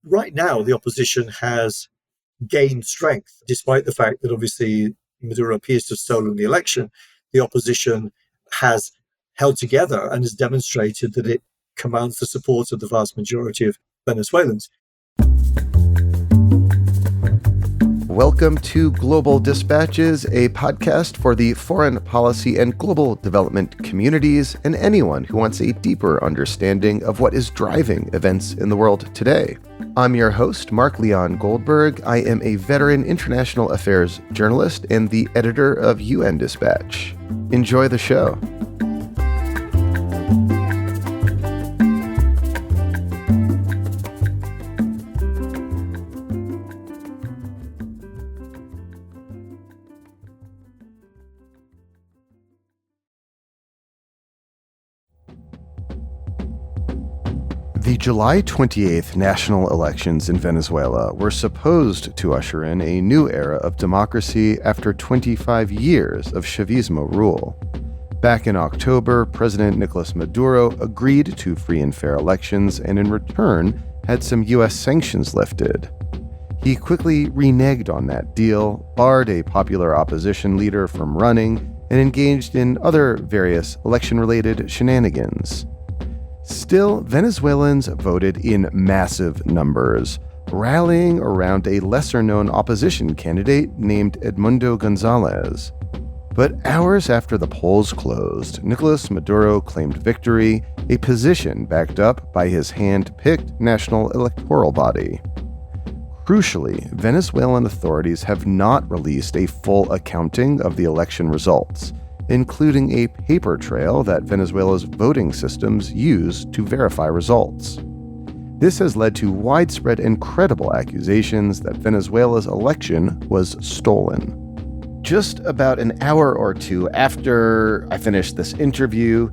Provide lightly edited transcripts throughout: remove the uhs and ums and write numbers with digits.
right now, the opposition has gained strength, despite the fact that obviously Maduro appears to have stolen the election. The opposition has held together and has demonstrated that it commands the support of the vast majority of Venezuelans. Welcome to Global Dispatches, a podcast for the foreign policy and global development communities and anyone who wants a deeper understanding of what is driving events in the world today. I'm your host, Mark Leon Goldberg. I am a veteran international affairs journalist and the editor of UN Dispatch. Enjoy the show. The July 28th national elections in Venezuela were supposed to usher in a new era of democracy after 25 years of Chavismo rule. Back in October, President Nicolas Maduro agreed to free and fair elections and in return had some U.S. sanctions lifted. He quickly reneged on that deal, barred a popular opposition leader from running, and engaged in other various election-related shenanigans. Still, Venezuelans voted in massive numbers, rallying around a lesser-known opposition candidate named Edmundo Gonzalez. But hours after the polls closed, Nicolas Maduro claimed victory, a position backed up by his hand-picked national electoral body. Crucially, Venezuelan authorities have not released a full accounting of the election results, including a paper trail that Venezuela's voting systems use to verify results. This has led to widespread and credible accusations that Venezuela's election was stolen. Just about an hour or two after I finished this interview,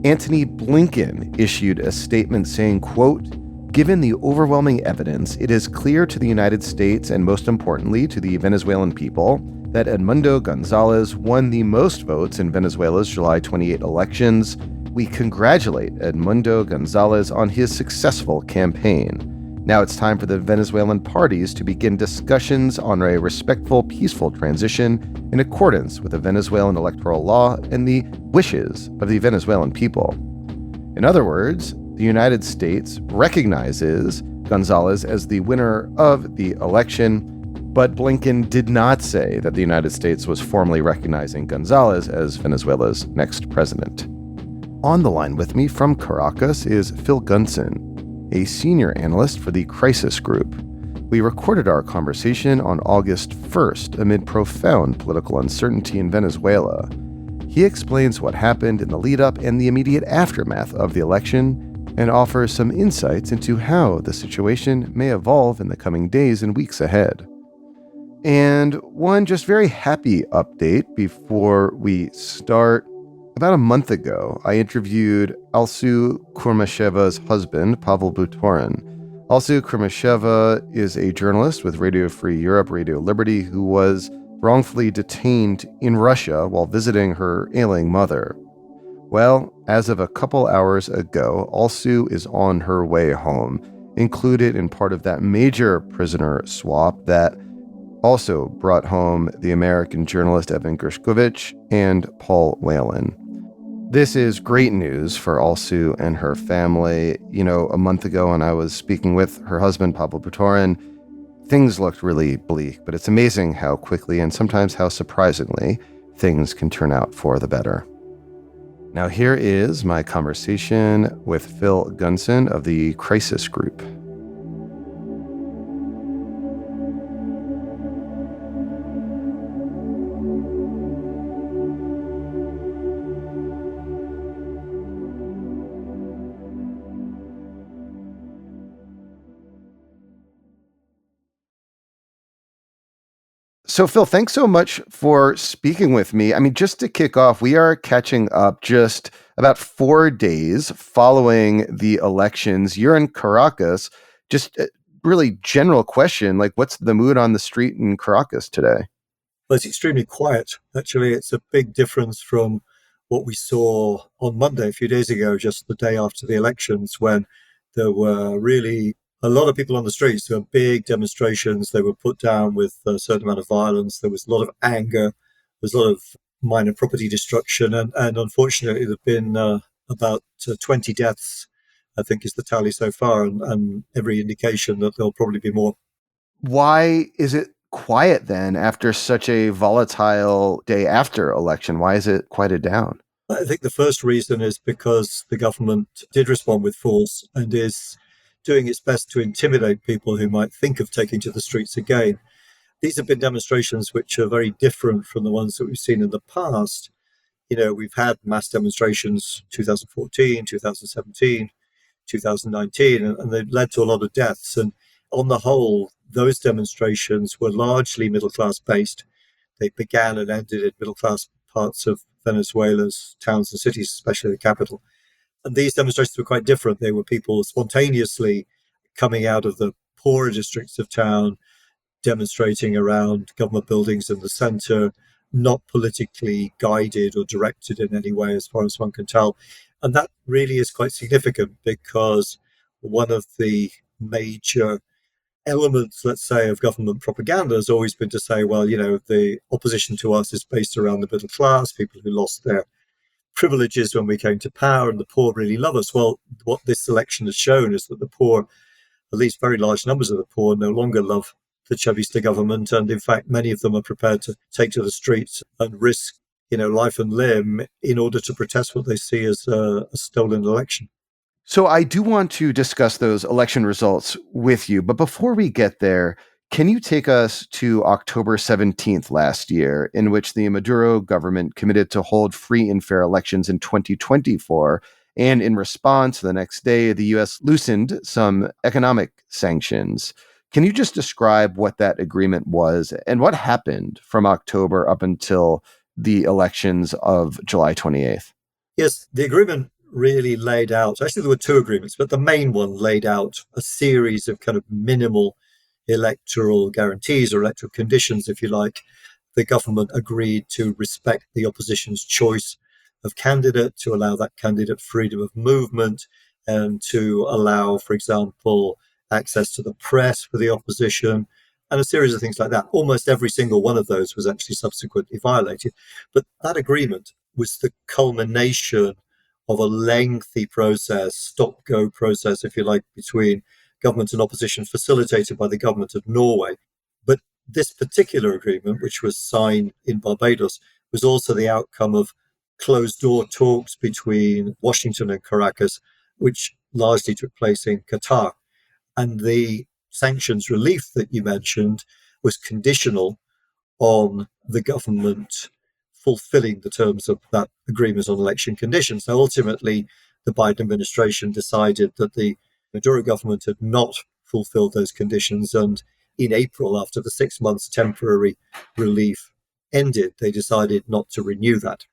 Antony Blinken issued a statement saying, quote, "Given the overwhelming evidence, it is clear to the United States and most importantly to the Venezuelan people that Edmundo Gonzalez won the most votes in Venezuela's July 28 elections. We congratulate Edmundo Gonzalez on his successful campaign. Now it's time for the Venezuelan parties to begin discussions on a respectful, peaceful transition in accordance with the Venezuelan electoral law and the wishes of the Venezuelan people." In other words, the United States recognizes Gonzalez as the winner of the election, but Blinken did not say that the United States was formally recognizing Gonzalez as Venezuela's next president. On the line with me from Caracas is Phil Gunson, a senior analyst for the Crisis Group. We recorded our conversation on August 1st amid profound political uncertainty in Venezuela. He explains what happened in the lead-up and the immediate aftermath of the election and offers some insights into how the situation may evolve in the coming days and weeks ahead. And one just very happy update before we start. About a month ago, I interviewed Alsu Kurmasheva's husband, Pavel Butorin. Alsu Kurmasheva is a journalist with Radio Free Europe, Radio Liberty, who was wrongfully detained in Russia while visiting her ailing mother. Well, as of a couple hours ago, Alsu is on her way home, included in part of that major prisoner swap that also brought home the American journalist Evan Gershkovich and Paul Whelan. This is great news for Alsu and her family. You know, a month ago when I was speaking with her husband, Pavel Butorin, things looked really bleak, but it's amazing how quickly and sometimes how surprisingly things can turn out for the better. Now here is my conversation with Phil Gunson of the Crisis Group. So, Phil, thanks so much for speaking with me. I mean, just to kick off, we are catching up just about 4 days following the elections. You're in Caracas. Just a really general question, like what's the mood on the street in Caracas today? Well, it's extremely quiet. Actually, it's a big difference from what we saw on Monday, a few days ago, just the day after the elections, when there were really a lot of people on the streets. There were big demonstrations. They were put down with a certain amount of violence. There was a lot of anger. There was a lot of minor property destruction. And unfortunately, there have been about 20 deaths, I think is the tally so far, and every indication that there'll probably be more. Why is it quiet then after such a volatile day after election? Why is it quieted down? I think the first reason is because the government did respond with force and is doing its best to intimidate people who might think of taking to the streets again. These have been demonstrations which are very different from the ones that we've seen in the past. We've had mass demonstrations 2014, 2017, 2019, and they've led to a lot of deaths. And on the whole, those demonstrations were largely middle class based. They began and ended in middle class parts of Venezuela's towns and cities, especially the capital. And these demonstrations were quite different. They were people spontaneously coming out of the poorer districts of town, demonstrating around government buildings in the center, not politically guided or directed in any way, as far as one can tell. And that really is quite significant because one of the major elements, let's say, of government propaganda has always been to say, well, the opposition to us is based around the middle class, people who lost their privileges when we came to power, and the poor really love us. Well, what this election has shown is that the poor, at least very large numbers of the poor, no longer love the Chavista government. And in fact, many of them are prepared to take to the streets and risk, life and limb in order to protest what they see as a stolen election. So I do want to discuss those election results with you, but before we get there, can you take us to October 17th last year, in which the Maduro government committed to hold free and fair elections in 2024? And in response, the next day, the U.S. loosened some economic sanctions. Can you just describe what that agreement was and what happened from October up until the elections of July 28th? Yes, the agreement really laid out, actually, there were two agreements, but the main one laid out a series of kind of minimal electoral guarantees or electoral conditions, if you like. The government agreed to respect the opposition's choice of candidate, to allow that candidate freedom of movement, and to allow, for example, access to the press for the opposition, and a series of things like that. Almost every single one of those was actually subsequently violated. But that agreement was the culmination of a lengthy process, stop-go process, if you like, between government and opposition, facilitated by the government of Norway. But this particular agreement, which was signed in Barbados, was also the outcome of closed-door talks between Washington and Caracas, which largely took place in Qatar. And the sanctions relief that you mentioned was conditional on the government fulfilling the terms of that agreement on election conditions. Now, ultimately, the Biden administration decided that the Maduro government had not fulfilled those conditions. And in April, after the 6 months temporary relief ended, they decided not to renew that.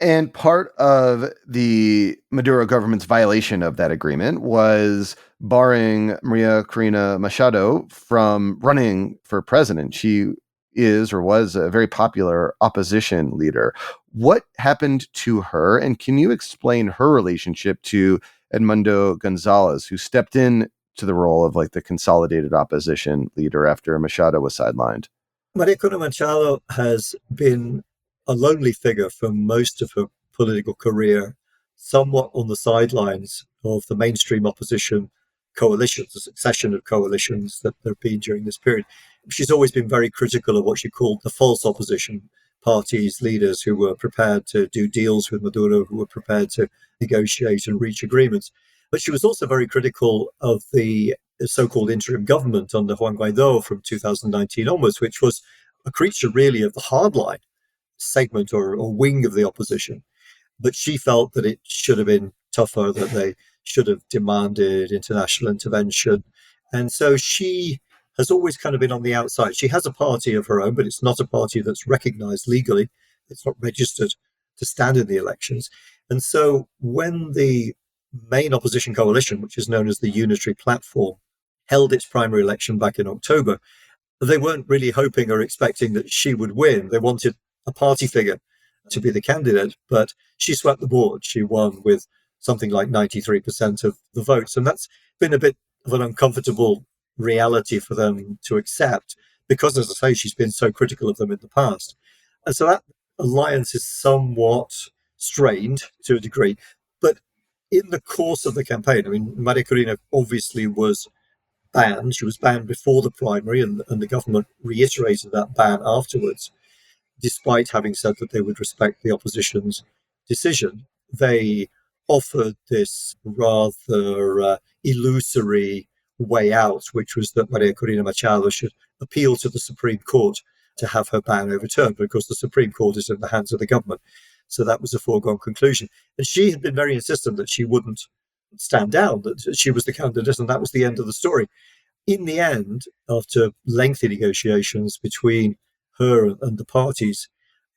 And part of the Maduro government's violation of that agreement was barring Maria Corina Machado from running for president. She is or was a very popular opposition leader. What happened to her? And can you explain her relationship to Edmundo Gonzalez, who stepped in to the role of like the consolidated opposition leader after Machado was sidelined? Maria Corina Machado has been a lonely figure for most of her political career, somewhat on the sidelines of the mainstream opposition coalitions, a succession of coalitions that there have been during this period. She's always been very critical of what she called the false opposition parties, leaders who were prepared to do deals with Maduro, who were prepared to negotiate and reach agreements. But she was also very critical of the so-called interim government under Juan Guaido from 2019 onwards, which was a creature really of the hardline segment or wing of the opposition. But she felt that it should have been tougher, that they should have demanded international intervention. And so she has always kind of been on the outside. She has a party of her own, but it's not a party that's recognized legally. It's not registered to stand in the elections. And so when the main opposition coalition, which is known as the Unitary Platform, held its primary election back in October, they weren't really hoping or expecting that she would win. They wanted a party figure to be the candidate, but she swept the board. She won with something like 93% of the votes. And that's been a bit of an uncomfortable reality for them to accept because, as I say, she's been so critical of them in the past. And so that alliance is somewhat strained to a degree. But in the course of the campaign, I mean, Maria Corina obviously was banned. She was banned before the primary, and the government reiterated that ban afterwards, despite having said that they would respect the opposition's decision. They offered this rather illusory way out, which was that Maria Corina Machado should appeal to the Supreme Court to have her ban overturned. But of course, the Supreme Court is in the hands of the government. So that was a foregone conclusion. And she had been very insistent that she wouldn't stand down, that she was the candidate, and that was the end of the story. In the end, after lengthy negotiations between her and the parties,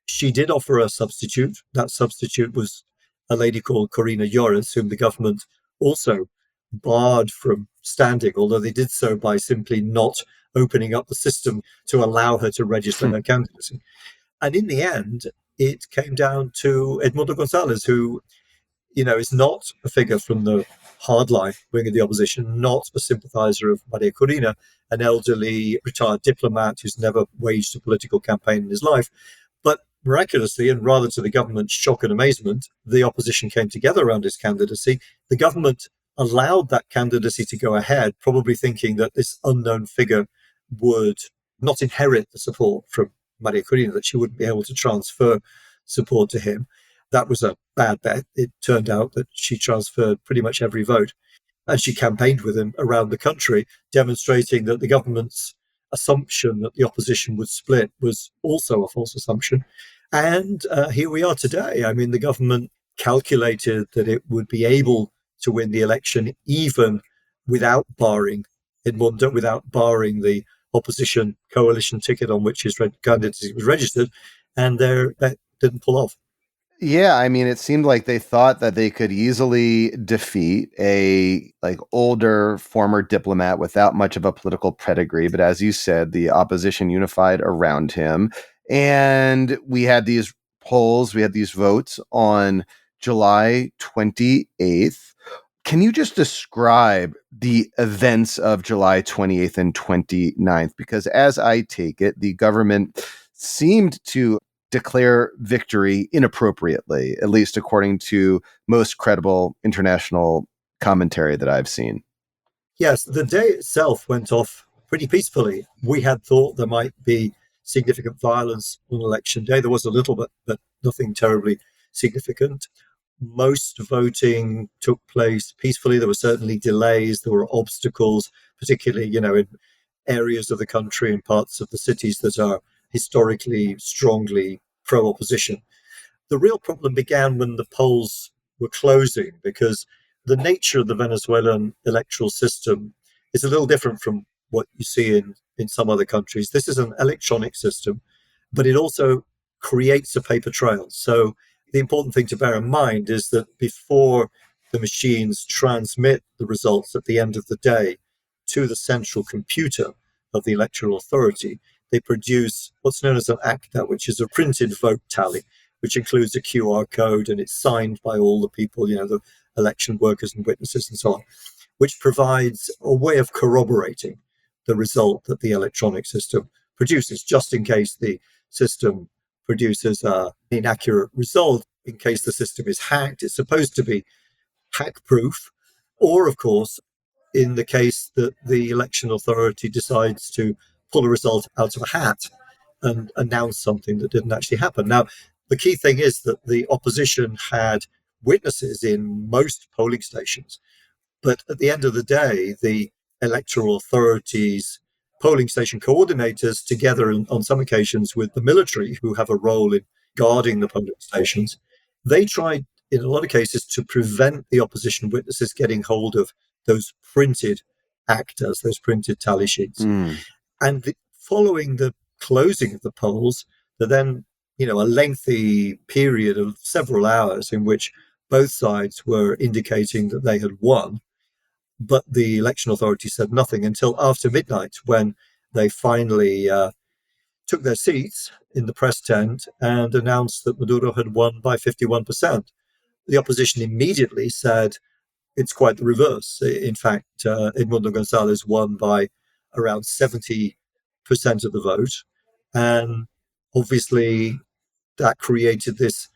she did offer a substitute. That substitute was a lady called Corina Lloris, whom the government also barred from standing, although they did so by simply not opening up the system to allow her to register her candidacy. And in the end, it came down to Edmundo Gonzalez, who is not a figure from the hardline wing of the opposition, not a sympathizer of Maria Corina, an elderly retired diplomat who's never waged a political campaign in his life. But miraculously, and rather to the government's shock and amazement, the opposition came together around his candidacy. The government allowed that candidacy to go ahead, probably thinking that this unknown figure would not inherit the support from Maria Corina, that she wouldn't be able to transfer support to him. That was a bad bet. It turned out that she transferred pretty much every vote, and she campaigned with him around the country, demonstrating that the government's assumption that the opposition would split was also a false assumption. And here we are today. I mean, the government calculated that it would be able to win the election even without barring Edmundo, without barring the opposition coalition ticket on which his candidacy was registered, and that didn't pull off. Yeah, I mean, it seemed like they thought that they could easily defeat a older former diplomat without much of a political pedigree. But as you said, the opposition unified around him. And we had these polls, we had these votes on July 28th. Can you just describe the events of July 28th and 29th? Because as I take it, the government seemed to declare victory inappropriately, at least according to most credible international commentary that I've seen. Yes, the day itself went off pretty peacefully. We had thought there might be significant violence on election day. There was a little bit, but nothing terribly significant. Most voting took place peacefully. There were certainly delays. There were obstacles, particularly, in areas of the country and parts of the cities that are historically strongly pro-opposition. The real problem began when the polls were closing, because the nature of the Venezuelan electoral system is a little different from what you see in some other countries. This is an electronic system, but it also creates a paper trail. So the important thing to bear in mind is that before the machines transmit the results at the end of the day to the central computer of the electoral authority, they produce what's known as an acta, which is a printed vote tally, which includes a QR code, and it's signed by all the people, the election workers and witnesses and so on, which provides a way of corroborating the result that the electronic system produces, just in case the system produces an inaccurate result, in case the system is hacked. It's supposed to be hack-proof, or, of course, in the case that the election authority decides to pull a result out of a hat and announce something that didn't actually happen. Now, the key thing is that the opposition had witnesses in most polling stations, but at the end of the day, the electoral authorities, polling station coordinators, together on some occasions with the military, who have a role in guarding the polling stations, they tried in a lot of cases to prevent the opposition witnesses getting hold of those printed actas, those printed tally sheets. And following the closing of the polls, there then, a lengthy period of several hours in which both sides were indicating that they had won, but the election authority said nothing until after midnight, when they finally took their seats in the press tent and announced that Maduro had won by 51%. The opposition immediately said, it's quite the reverse. In fact, Edmundo Gonzalez won by around 70% of the vote. And obviously, that created this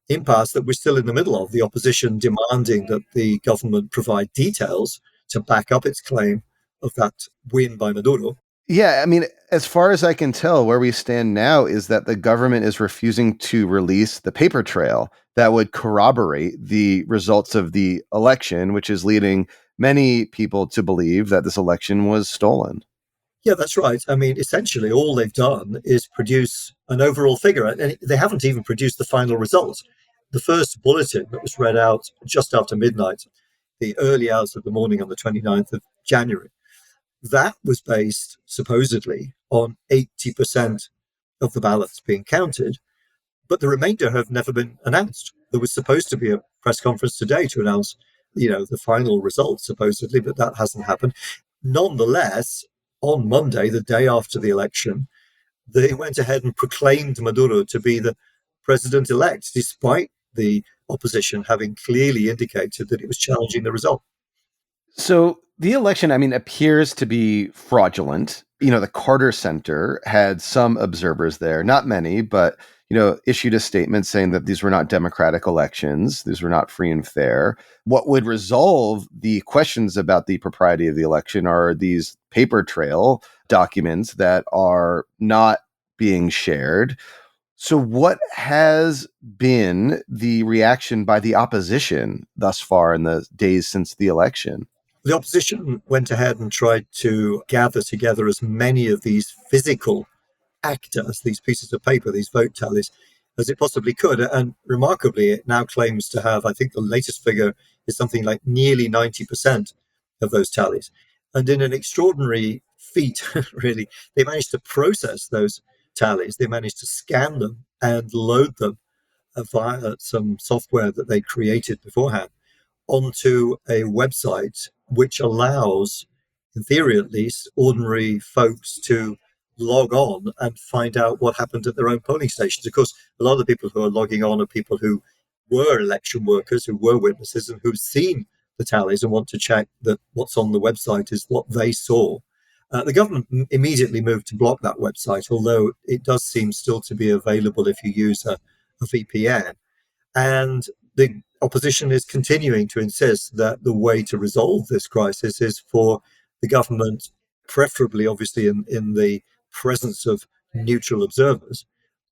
impasse that we're still in the middle of, the opposition demanding that the government provide details to back up its claim of that win by Maduro. Yeah, I mean, as far as I can tell, where we stand now is that the government is refusing to release the paper trail that would corroborate the results of the election, which is leading many people to believe that this election was stolen. Yeah, that's right. I mean, essentially, all they've done is produce an overall figure, and they haven't even produced the final result. The first bulletin that was read out just after midnight, the early hours of the morning on the 29th of January, that was based supposedly on 80% of the ballots being counted, but the remainder have never been announced. There was supposed to be a press conference today to announce, the final results supposedly, but that hasn't happened. Nonetheless, on Monday, the day after the election, they went ahead and proclaimed Maduro to be the president-elect, despite the opposition having clearly indicated that it was challenging the result. So the election, I mean, appears to be fraudulent. The Carter Center had some observers there, not many, but, issued a statement saying that these were not democratic elections. These were not free and fair. What would resolve the questions about the propriety of the election are these paper trail documents that are not being shared. So what has been the reaction by the opposition thus far in the days since the election? The opposition went ahead and tried to gather together as many of these physical actors, these pieces of paper, these vote tallies, as it possibly could. And remarkably, it now claims to have, I think the latest figure is something like nearly 90% of those tallies. And in an extraordinary feat, really, they managed to process those tallies. They managed to scan them and load them via some software that they created beforehand onto a website which allows, in theory at least, ordinary folks to log on and find out what happened at their own polling stations. Of course, a lot of the people who are logging on are people who were election workers, who were witnesses, and who've seen the tallies and want to check that what's on the website is what they saw. The government immediately moved to block that website, although it does seem still to be available if you use a VPN. And the opposition is continuing to insist that the way to resolve this crisis is for the government, preferably obviously in the presence of neutral observers,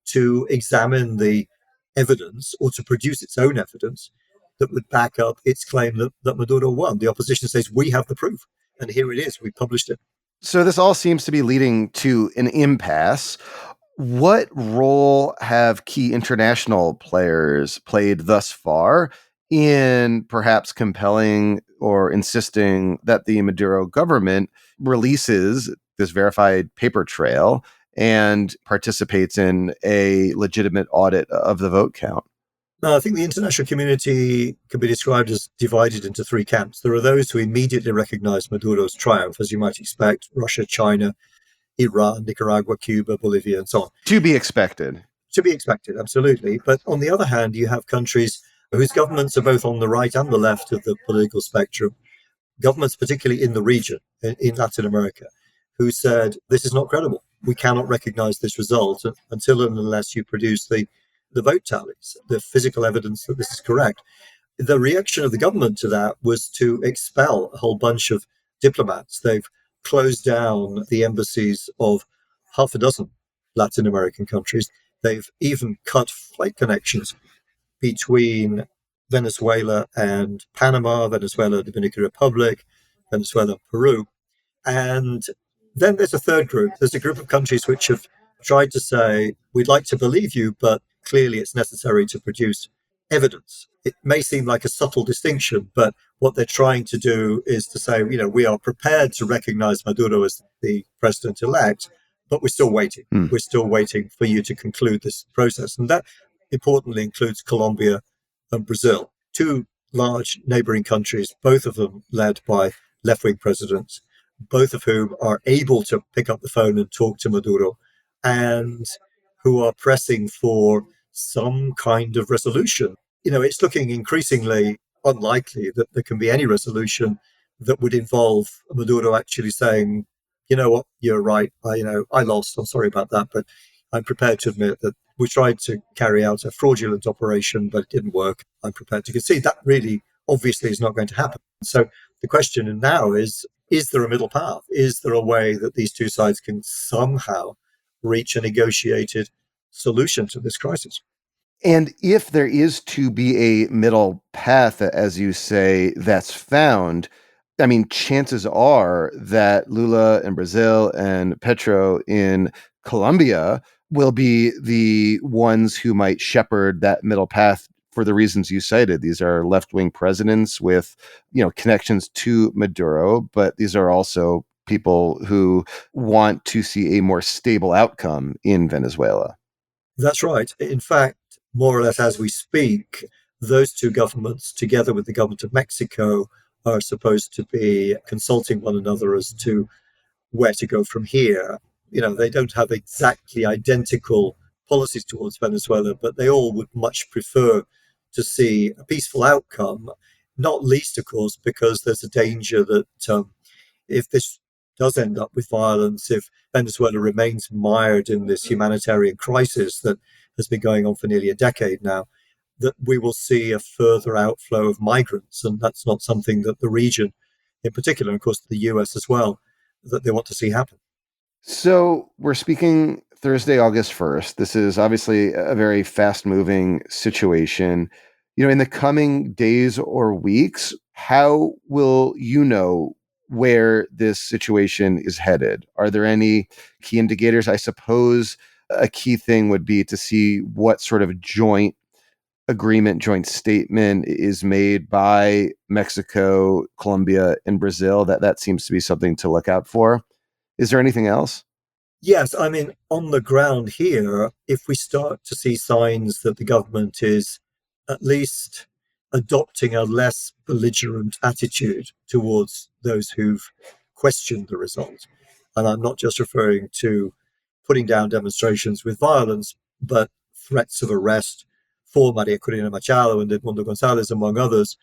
to examine the evidence or to produce its own evidence that would back up its claim that Maduro won. The opposition says, we have the proof, and here it is, we published it. So this all seems to be leading to an impasse. What role have key international players played thus far in perhaps compelling or insisting that the Maduro government releases this verified paper trail and participates in a legitimate audit of the vote count? Now, I think the international community can be described as divided into three camps. There are those who immediately recognize Maduro's triumph, as you might expect: Russia, China, Iran, Nicaragua, Cuba, Bolivia, and so on. To be expected. To be expected, absolutely. But on the other hand, you have countries whose governments are both on the right and the left of the political spectrum, governments particularly in the region, in Latin America, who said, this is not credible. We cannot recognize this result until and unless you produce the vote tallies, the physical evidence that this is correct. The reaction of the government to that was to expel a whole bunch of diplomats. They've closed down the embassies of half a dozen Latin American countries. They've even cut flight connections between Venezuela and Panama, Venezuela, Dominican Republic, Venezuela, Peru. And then there's a third group. There's a group of countries which have tried to say, we'd like to believe you, but clearly it's necessary to produce evidence. It may seem like a subtle distinction, but what they're trying to do is to say, we are prepared to recognize Maduro as the president-elect, but we're still waiting. We're still waiting for you to conclude this process. And that importantly includes Colombia and Brazil, two large neighboring countries, both of them led by left-wing presidents, both of whom are able to pick up the phone and talk to Maduro, and who are pressing for some kind of resolution. It's looking increasingly unlikely that there can be any resolution that would involve Maduro actually saying, you know what, you're right. I lost. I'm sorry about that, but I'm prepared to admit that we tried to carry out a fraudulent operation, but it didn't work. I'm prepared to concede. That really obviously is not going to happen. So the question now is there a middle path? Is there a way that these two sides can somehow reach a negotiated solution to this crisis? And if there is to be a middle path, as you say, that's found, I mean, chances are that Lula in Brazil and Petro in Colombia will be the ones who might shepherd that middle path for the reasons you cited. These are left-wing presidents with, connections to Maduro, but these are also people who want to see a more stable outcome in Venezuela. That's right. In fact, more or less as we speak, those two governments, together with the government of Mexico, are supposed to be consulting one another as to where to go from here. They don't have exactly identical policies towards Venezuela, but they all would much prefer to see a peaceful outcome, not least, of course, because there's a danger that if this does end up with violence, if Venezuela remains mired in this humanitarian crisis that has been going on for nearly a decade now, that we will see a further outflow of migrants. And that's not something that the region, in particular, and of course, the US as well, that they want to see happen. So we're speaking Thursday, August 1st. This is obviously a very fast moving situation. In the coming days or weeks, how will you know where this situation is headed? Are there any key indicators? I suppose a key thing would be to see what sort of joint agreement, joint statement is made by Mexico, Colombia, and Brazil. That seems to be something to look out for. Is there anything else? Yes, I mean, on the ground here, if we start to see signs that the government is at least adopting a less belligerent attitude towards those who've questioned the result, and I'm not just referring to putting down demonstrations with violence, but threats of arrest for Maria Corina Machado and Edmundo Gonzalez, among others,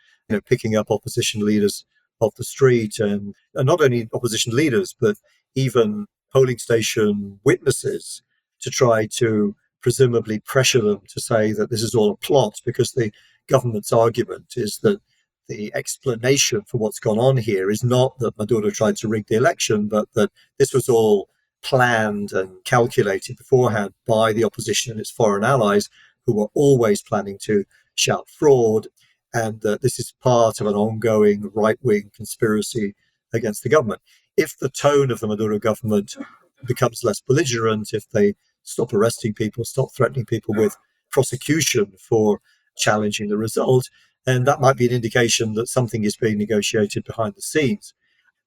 picking up opposition leaders off the street, and not only opposition leaders, but even polling station witnesses to try to presumably pressure them to say that this is all a plot, because the government's argument is that the explanation for what's gone on here is not that Maduro tried to rig the election, but that this was all planned and calculated beforehand by the opposition and its foreign allies, who were always planning to shout fraud, and that this is part of an ongoing right-wing conspiracy against the government. If the tone of the Maduro government becomes less belligerent, if they stop arresting people, stop threatening people with prosecution for challenging the result, and that might be an indication that something is being negotiated behind the scenes.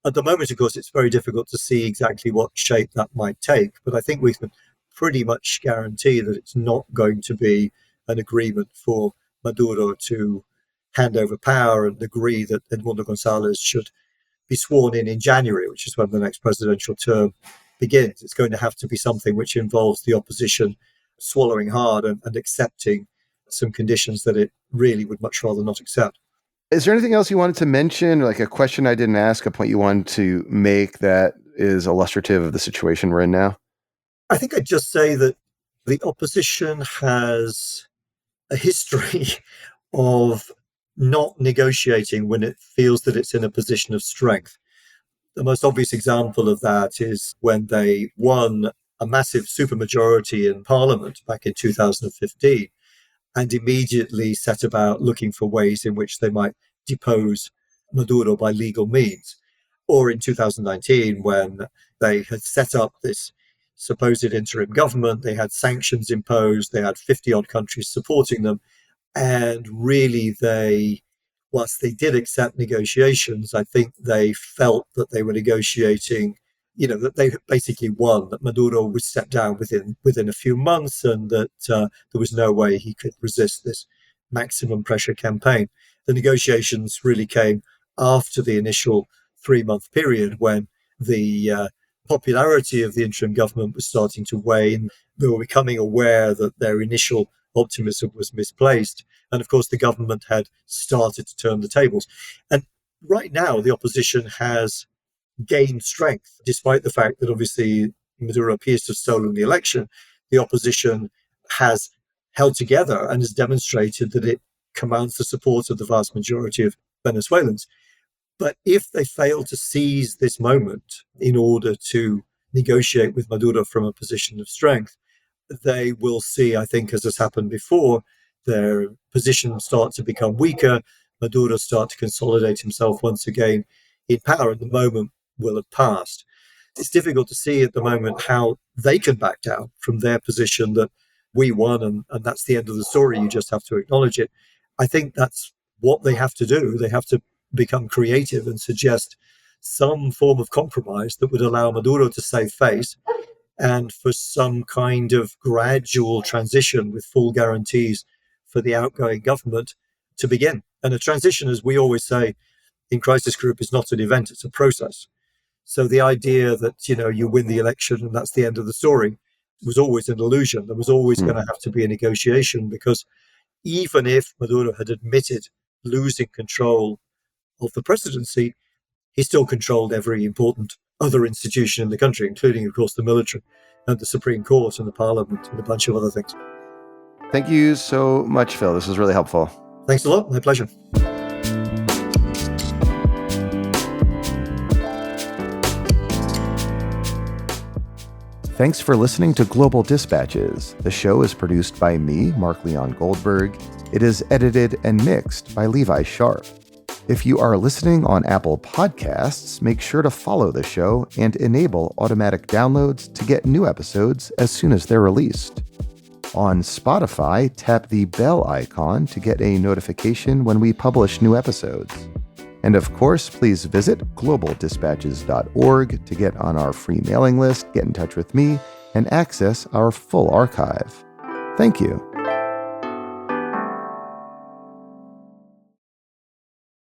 At the moment, of course, it's very difficult to see exactly what shape that might take, but I think we can pretty much guarantee that it's not going to be an agreement for Maduro to hand over power and agree that Edmundo Gonzalez should be sworn in January, which is when the next presidential term begins. It's going to have to be something which involves the opposition swallowing hard and accepting some conditions that it really would much rather not accept. Is there anything else you wanted to mention, like a question I didn't ask, a point you wanted to make that is illustrative of the situation we're in now? I think I'd just say that the opposition has a history of not negotiating when it feels that it's in a position of strength. The most obvious example of that is when they won a massive supermajority in Parliament back in 2015 and immediately set about looking for ways in which they might depose Maduro by legal means. Or in 2019, when they had set up this supposed interim government, they had sanctions imposed, they had 50 odd countries supporting them, and really whilst they did accept negotiations, I think they felt that they were negotiating, that they basically won, that Maduro would step down within a few months, and that there was no way he could resist this maximum pressure campaign. The negotiations really came after the initial 3-month period, when the popularity of the interim government was starting to wane. They were becoming aware that their initial optimism was misplaced. And of course, the government had started to turn the tables. And right now, the opposition has gained strength, despite the fact that obviously Maduro appears to have stolen the election. The opposition has held together and has demonstrated that it commands the support of the vast majority of Venezuelans. But if they fail to seize this moment in order to negotiate with Maduro from a position of strength, they will see, I think, as has happened before, their position start to become weaker, Maduro start to consolidate himself once again in power, and the moment will have passed. It's difficult to see at the moment how they can back down from their position that we won and that's the end of the story. You just have to acknowledge it. I think that's what they have to do. They have to become creative and suggest some form of compromise that would allow Maduro to save face and for some kind of gradual transition with full guarantees for the outgoing government to begin. And a transition, as we always say in Crisis Group, is not an event, it's a process. So the idea that, you win the election and that's the end of the story was always an illusion. There was always going to have to be a negotiation, because even if Maduro had admitted losing control of the presidency, he still controlled every important other institution in the country, including, of course, the military and the Supreme Court and the Parliament and a bunch of other things. Thank you so much, Phil. This was really helpful. Thanks a lot. My pleasure. Thanks for listening to Global Dispatches. The show is produced by me, Mark Leon Goldberg. It is edited and mixed by Levi Sharp. If you are listening on Apple Podcasts, make sure to follow the show and enable automatic downloads to get new episodes as soon as they're released. On Spotify, tap the bell icon to get a notification when we publish new episodes. And of course, please visit globaldispatches.org to get on our free mailing list, get in touch with me, and access our full archive. Thank you.